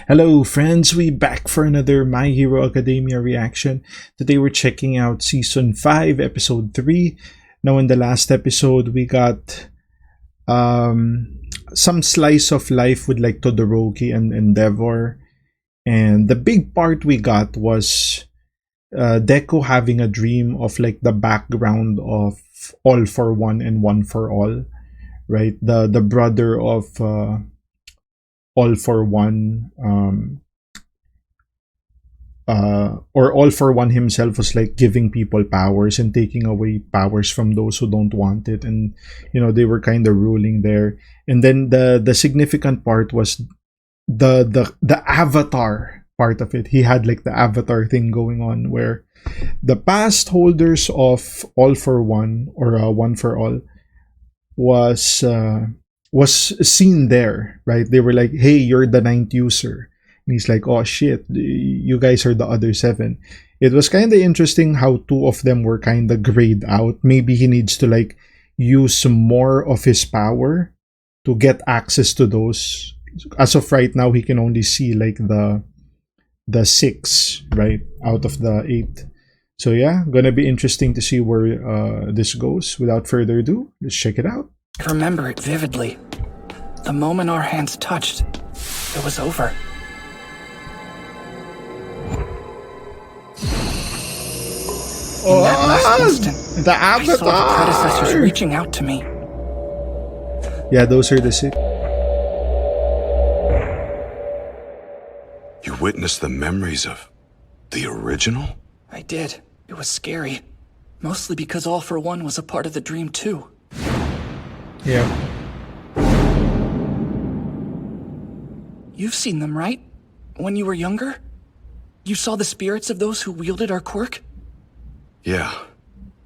Hello friends, we back for another My Hero Academia reaction. Today we're checking out Season 5, Episode 3. Now in the last episode, we got some slice of life with like Todoroki and Endeavor. And the big part we got was Deku having a dream of like the background of All for One and One for All. Right? The brother of All for One, or All for One himself was like giving people powers and taking away powers from those who don't want it, and they were kind of ruling there. And then the significant part was the avatar part of it. He had like the avatar thing going on where the past holders of All for One or One for All was seen there, right? They were like, hey, you're the ninth user. And he's like, oh shit, you guys are the other seven. It was kind of interesting how two of them were kind of grayed out. Maybe he needs to like use more of his power to get access to those. As of right now, he can only see like the six, right, out of the eight. So yeah, gonna be interesting to see where this goes. Without further ado, let's check it out. I remember it vividly. The moment our hands touched, it was over. In that last instant, the avatar! I saw the predecessors reaching out to me. Yeah, those are the six. You witnessed the memories of the original? I did. It was scary. Mostly because All for One was a part of the dream too. Yeah. You've seen them, right? When you were younger? You saw the spirits of those who wielded our quirk? Yeah,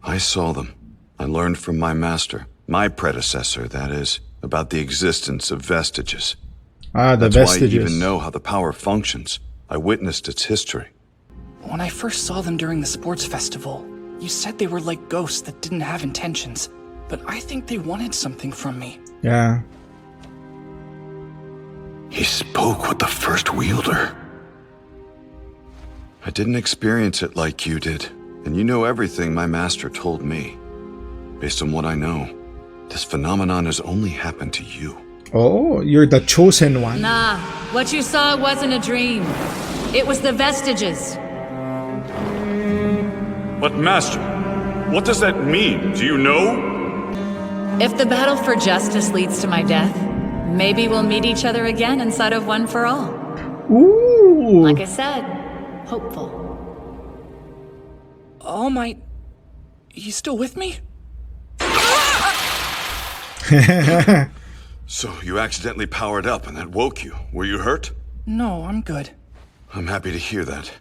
I saw them. I learned from my master, my predecessor, that is, about the existence of vestiges. The That's vestiges. why I even know how the power functions. I witnessed its history. When I first saw them during the sports festival, you said they were like ghosts that didn't have intentions. But I think they wanted something from me. Yeah. He spoke with the first wielder. I didn't experience it like you did, and you know everything my master told me. Based on what I know, this phenomenon has only happened to you. Oh, you're the chosen one. Nah, what you saw wasn't a dream. It was the vestiges. But master, what does that mean? Do you know? If the battle for justice leads to my death, maybe we'll meet each other again inside of One for All. Ooh. Like I said, hopeful. All Might... You still with me? So you accidentally powered up and that woke you. Were you hurt? No, I'm good. I'm happy to hear that.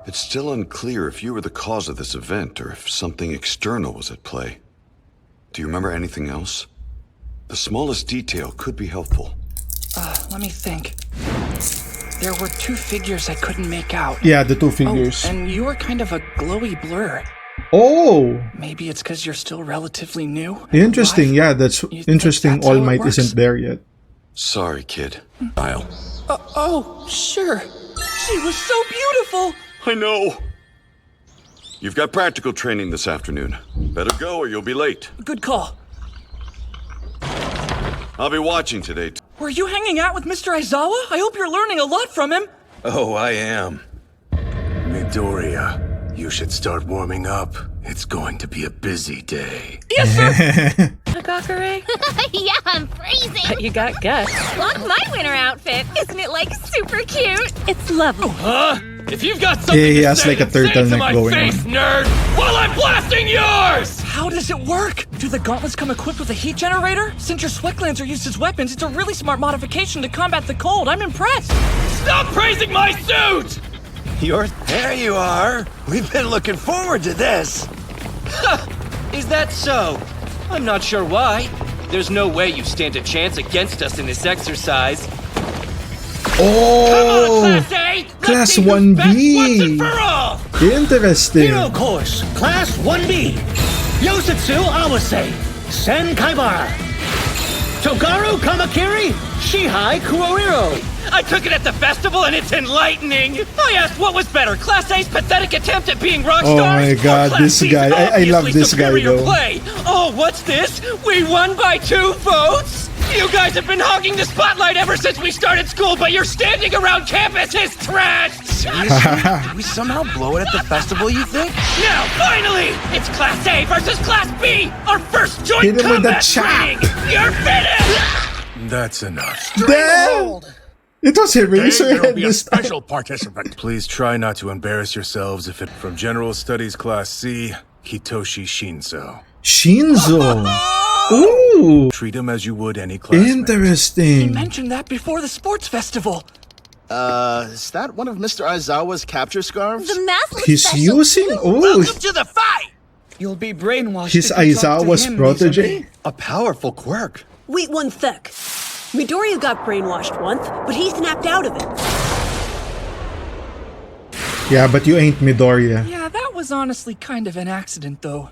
It's still unclear if you were the cause of this event or if something external was at play. Do you remember anything else? The smallest detail could be helpful. Let me think. There were two figures I couldn't make out. Yeah, the two figures. Oh, and you were kind of a glowy blur. Oh! Maybe it's because you're still relatively new. Interesting, alive. yeah, that's You think interesting. that's All how it Might works? isn't there yet. Sorry, kid. I'll. Oh, sure. She was so beautiful! I know. You've got practical training this afternoon. Better go or you'll be late. Good call. I'll be watching today. Were you hanging out with Mr. Aizawa? I hope you're learning a lot from him. Oh, I am. Midoriya, you should start warming up. It's going to be a busy day. Yes, sir! Kakakure, Yeah, I'm freezing. but you got guts. Love my winter outfit. Isn't it like super cute? It's lovely. If you've got something Yeah, he to has say, like a then say it to turtleneck my going face, on. nerd, while I'm blasting yours! How does it work? Do the gauntlets come equipped with a heat generator? Since your sweat glands are used as weapons, it's a really smart modification to combat the cold. I'm impressed. Stop praising my suit! There you are. We've been looking forward to this. Is that so? I'm not sure why. There's no way you stand a chance against us in this exercise. Oh! Class A! Let's Class see who's 1B. best once and for all! Interesting. Hero Course, Class 1B. Yosutsu Awase, Sen Kaibara. Togaru Kamakiri, Shihai Kurohiro. I took it at the festival and it's enlightening. I asked what was better, Class A's pathetic attempt at being rock stars, Oh my god, or Class this C's guy. I love obviously this guy superior though. play. Oh, what's this? We won by 2 votes? You guys have been hogging the spotlight ever since we started school, but your standing around campus is trash! Seriously? Did we somehow blow it at the festival, you think? Now, finally! It's Class A versus Class B! Our first joint Hit him with the combat chop. training! You're finished! That's enough. Damn! It was Eraserhead this time. Special participant. Please try not to embarrass yourselves if it from General Studies Class C, Hitoshi Shinzo. Shinzo. Ooh. Treat him as you would any classmate. He Interesting. mentioned that before the sports festival. Is that one of Mr. Aizawa's capture scarves? The mask looks He's special using. too. Oh, Welcome to the fight! You'll be brainwashed. he's if you talk to Aizawa's him, protege. Mizuki. A powerful quirk. Wait one sec. Midoriya got brainwashed once, but he snapped out of it. Yeah, but you ain't Midoriya. Yeah, that was honestly kind of an accident, though.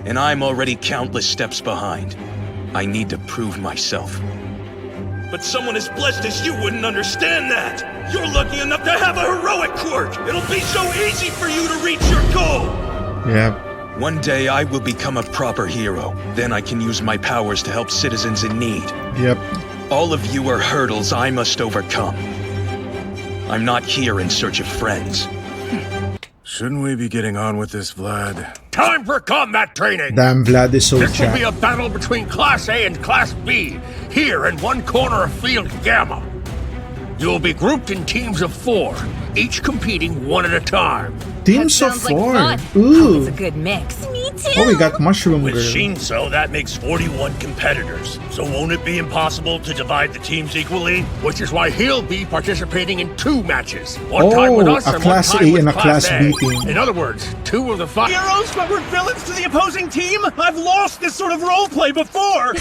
And I'm already countless steps behind. I need to prove myself. But someone as blessed as you wouldn't understand that. You're lucky enough to have a heroic quirk. It'll be so easy for you to reach your goal. Yeah. One day I will become a proper hero. Then I can use my powers to help citizens in need. Yep. All of you are hurdles I must overcome. I'm not here in search of friends. Shouldn't we be getting on with this, Vlad? Time for combat training. Damn, Vlad is so This will be a chat. battle between Class A and Class B, here in one corner of Field Gamma. You'll be grouped in teams of 4, each competing one at a time. Teams of Sounds like 4. fun. Ooh. It's a good mix. Me too. Oh, we got Mushroom With Girl. Shinzo, that makes 41 competitors. So won't it be impossible to divide the teams equally? Which is why he'll be participating in 2 matches. One time with Oh, us a and Class one time A with and a Class Class A. B team. In other words, 2 of the 5 heroes but were villains to the opposing team? I've lost this sort of roleplay before!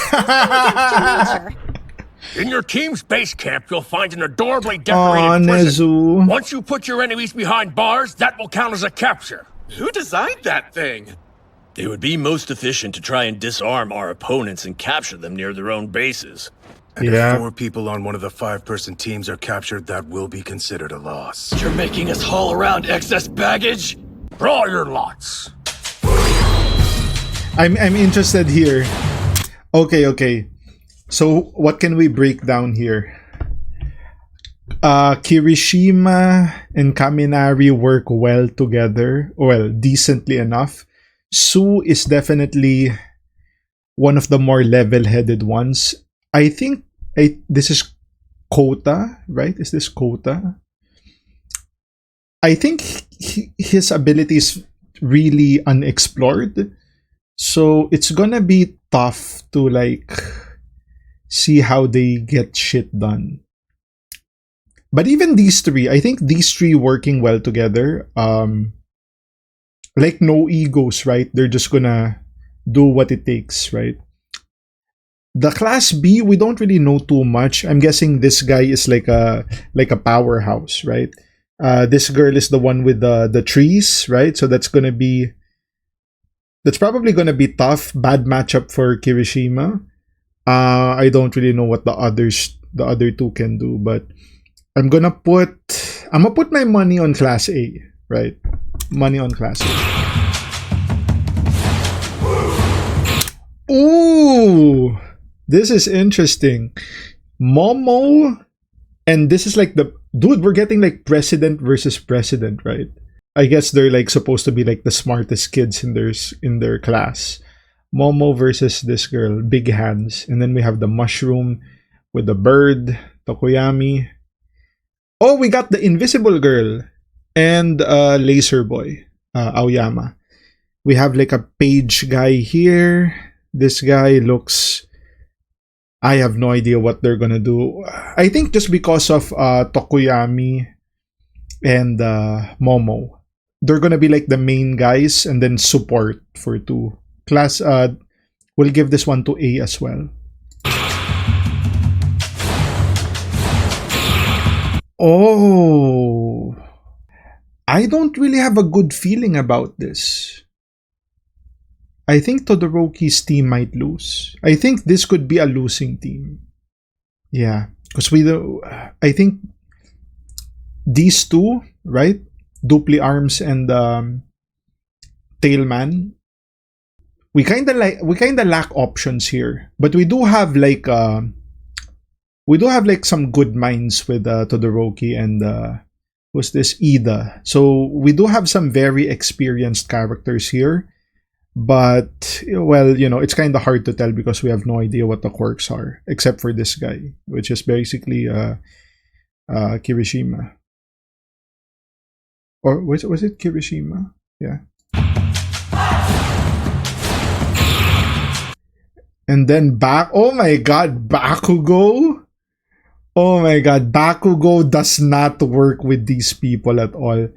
In your team's base camp, you'll find an adorably decorated prison. Nezu. Once you put your enemies behind bars, that will count as a capture. Who designed that thing? It would be most efficient to try and disarm our opponents and capture them near their own bases. And Yeah. if 4 people on one of the 5-person teams are captured, that will be considered a loss. You're making us haul around excess baggage? Draw your lots. I'm interested here. Okay. So what can we break down here? Kirishima and Kaminari work well together. Well, decently enough. Sue is definitely one of the more level-headed ones. I think this is Kota, right? Is this Kota? I think his ability is really unexplored. So it's gonna be tough to like see how they get shit done. But even these 3, I think these 3 working well together, like no egos, right? They're just gonna do what it takes, right? The Class B, we don't really know too much. I'm guessing this guy is like a powerhouse, right? This girl is the one with the trees, right? So that's probably gonna be tough. Bad matchup for Kirishima. I don't really know what the other 2 can do, but I'm gonna put my money on Class A, right? Money on Class A. Ooh, this is interesting. Momo, and this is like we're getting like president versus president, right? I guess they're like supposed to be like the smartest kids in their class. Momo versus this girl, Big Hands. And then we have the mushroom with the bird, Tokoyami. Oh, we got the invisible girl and laser boy, Aoyama. We have like a page guy here. This guy looks... I have no idea what they're gonna do. I think just because of Tokoyami and Momo, they're gonna be like the main guys and then support for 2. Class, we'll give this one to A as well. Oh, I don't really have a good feeling about this. I think Todoroki's team might lose. I think this could be a losing team. Yeah. because I think these two, right? Dupli Arms and Tailman. We kind of lack options here, but we do have like some good minds with Todoroki and who's this, Ida. So we do have some very experienced characters here, but well, it's kind of hard to tell because we have no idea what the quirks are, except for this guy, which is basically Kirishima. Or was it Kirishima? Yeah. And then oh my god, Bakugo. Oh my god, Bakugo does not work with these people at all.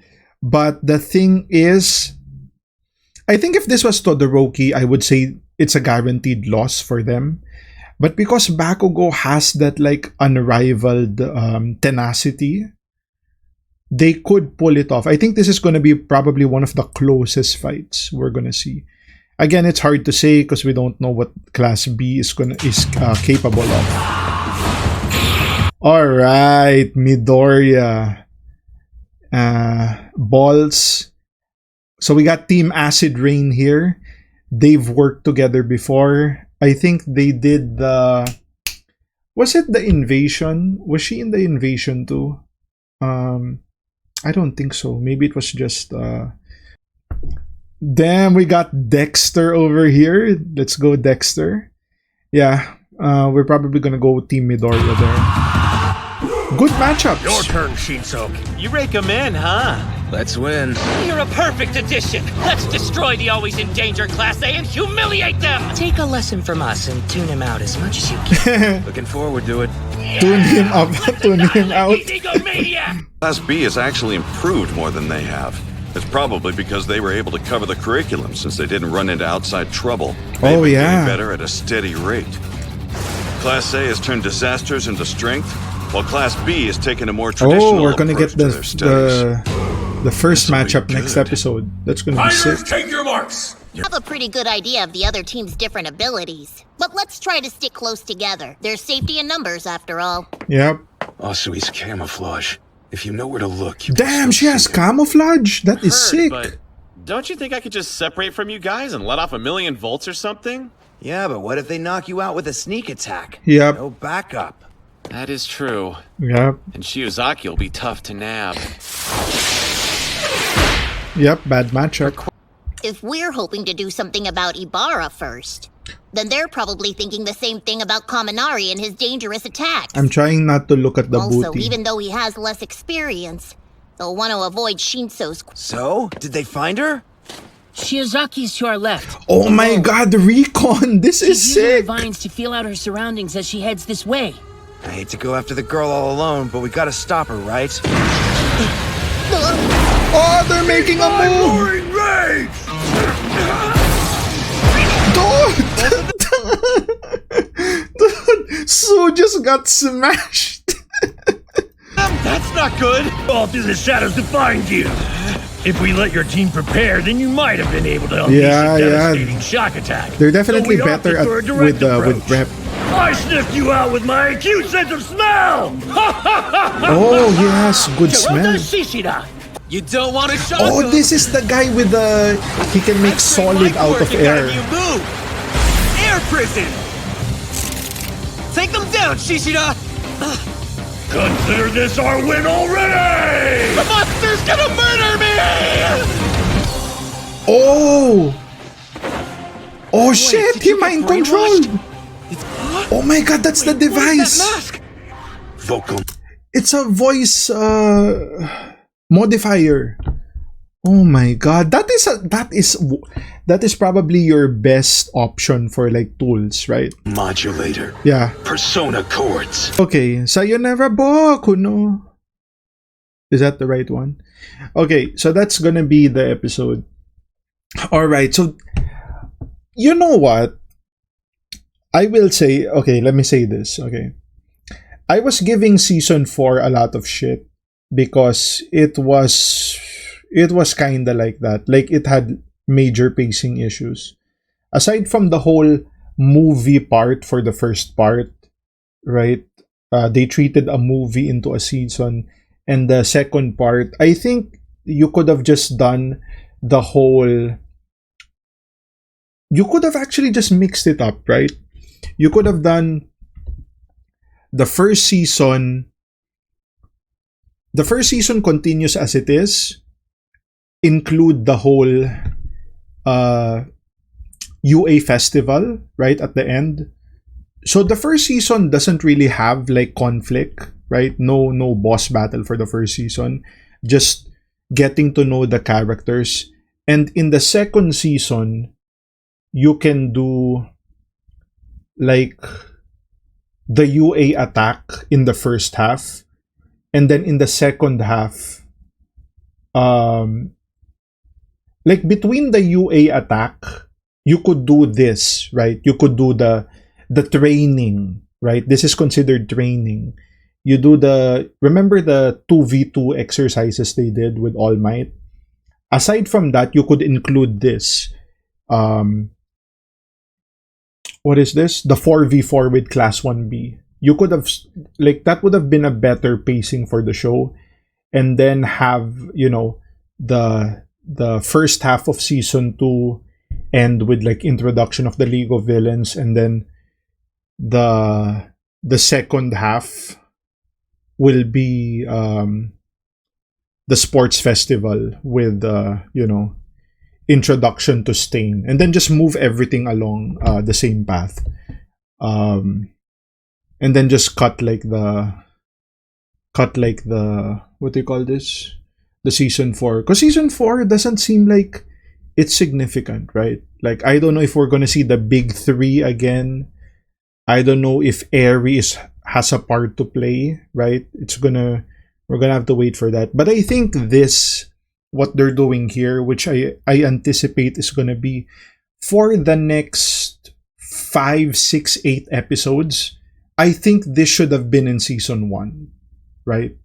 But the thing is, I think if this was Todoroki, I would say it's a guaranteed loss for them. But because Bakugo has that like unrivaled tenacity, they could pull it off. I think this is going to be probably one of the closest fights we're going to see. Again, it's hard to say because we don't know what Class B is capable of. All right, Midoriya. Balls. So we got Team Acid Rain here. They've worked together before. I think they did the... Was it the invasion? Was she in the invasion too? I don't think so. Maybe it was just... Damn, we got Dexter over here. Let's go Dexter. Yeah, we're probably gonna go with Team Midoriya there. Good matchups. Your turn, Shinso. You rake them in, huh? Let's win. You're a perfect addition. Let's destroy the always in danger Class A and humiliate them. Take a lesson from us and tune him out as much as you can. Looking forward to it. Tune him up, tune him out. Class B has actually improved more than they have. It's probably because they were able to cover the curriculum since they didn't run into outside trouble. Oh yeah. Better at a steady rate. Class A has turned disasters into strength, while Class B has taken a more traditional we're gonna approach get to their studies. the first matchup next episode. That's gonna be sick. Take your marks. I have a pretty good idea of the other team's different abilities. But let's try to stick close together. There's safety in numbers, after all. Yep. Also, he's camouflage. If you know where to look, damn, she has camouflage. That is sick. But don't you think I could just separate from you guys and let off 1,000,000 volts or something? Yeah, but what if they knock you out with a sneak attack? Yep. No backup. That is true. Yep. And Shiozaki will be tough to nab. Yep, bad matchup. If we're hoping to do something about Ibarra first, then they're probably thinking the same thing about Kaminari and his dangerous attacks. I'm trying not to look at the also, booty. even though he has less experience, they'll want to avoid Shinso's... So, did they find her? Shiozaki's to our left. Oh my god, recon! This is She's using her sick! vines to feel out her surroundings as she heads this way. I hate to go after the girl all alone, but we gotta stop her, right? Oh, they're making a move! Dude, Sue just got smashed. That's not good. Fall through the shadows to find you. If we let your team prepare, then you might have been able to unleash a devastating shock attack. They're definitely better at with prep. I sniffed you out with my acute sense of smell. Oh yes, good smell. You don't want to shock Oh, them. this is the guy with the... He can make solid out of air. You move. Air prison. Take them down, Shishida. Consider this our win already! The monster's gonna murder me! Oh! Oh shit, he mind controlled! Oh my god, that's the device! Mask? Vocal. It's a voice modifier. Oh my god, that is probably your best option for like tools, right? Modulator. Yeah. Persona chords. Okay, Sayonara Boku no. Is that the right one? Okay, so that's gonna be the episode. Alright, so you know what? I will say, okay, let me say this, okay. I was giving season 4 a lot of shit because it was kinda like that. Like it had major pacing issues. Aside from the whole movie part for the first part, right? They treated a movie into a season. And the second part, I think you could have just done the whole. You could have actually just mixed it up, right? You could have done the first season. The first season continues as it is. Include the whole UA festival right at the end. So the first season doesn't really have like conflict, right? No boss battle for the first season. Just getting to know the characters. And in the second season, you can do like the UA attack in the first half, and then in the second half, like between the UA attack, you could do this, right? You could do the training, right? This is considered training. You do remember the 2v2 exercises they did with All Might? Aside from that, you could include this. What is this? The 4v4 with Class 1B. You could have, like, that would have been a better pacing for the show. And then have, the first half of season 2 end with like introduction of the League of Villains, and then the second half will be the sports festival with introduction to Stain, and then just move everything along the same path, and then just cut like the what do you call this, the season 4, because season 4 doesn't seem like it's significant, right? Like, I don't know if we're gonna see the big 3 again. I don't know if Airy has a part to play, right? We're gonna have to wait for that. But I think what they're doing here, which I anticipate is gonna be for the next 5, 6, 8 episodes. I think this should have been in season 1, right?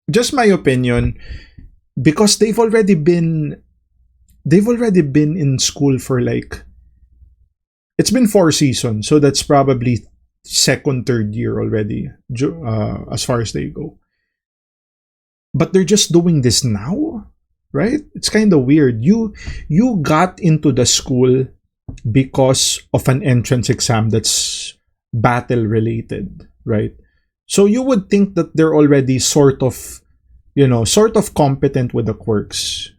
Just my opinion, because they've already been in school for like, it's been 4 seasons, so that's probably second, third year already, as far as they go. But they're just doing this now, right? It's kind of weird. You got into the school because of an entrance exam that's battle related, right? So you would think that they're already sort of competent with the quirks.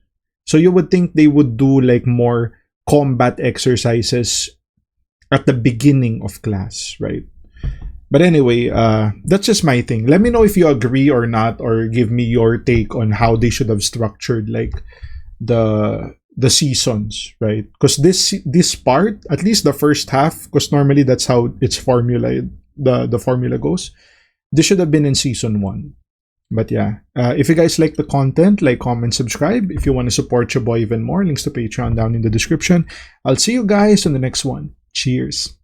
So you would think they would do like more combat exercises at the beginning of class, right? But anyway, that's just my thing. Let me know if you agree or not, or give me your take on how they should have structured like the seasons, right? Because this part, at least the first half, because normally that's how it's formulated, the formula goes. This should have been in season 1. But yeah, if you guys like the content, like, comment, subscribe. If you want to support your boy even more, links to Patreon down in the description. I'll see you guys in the next one. Cheers.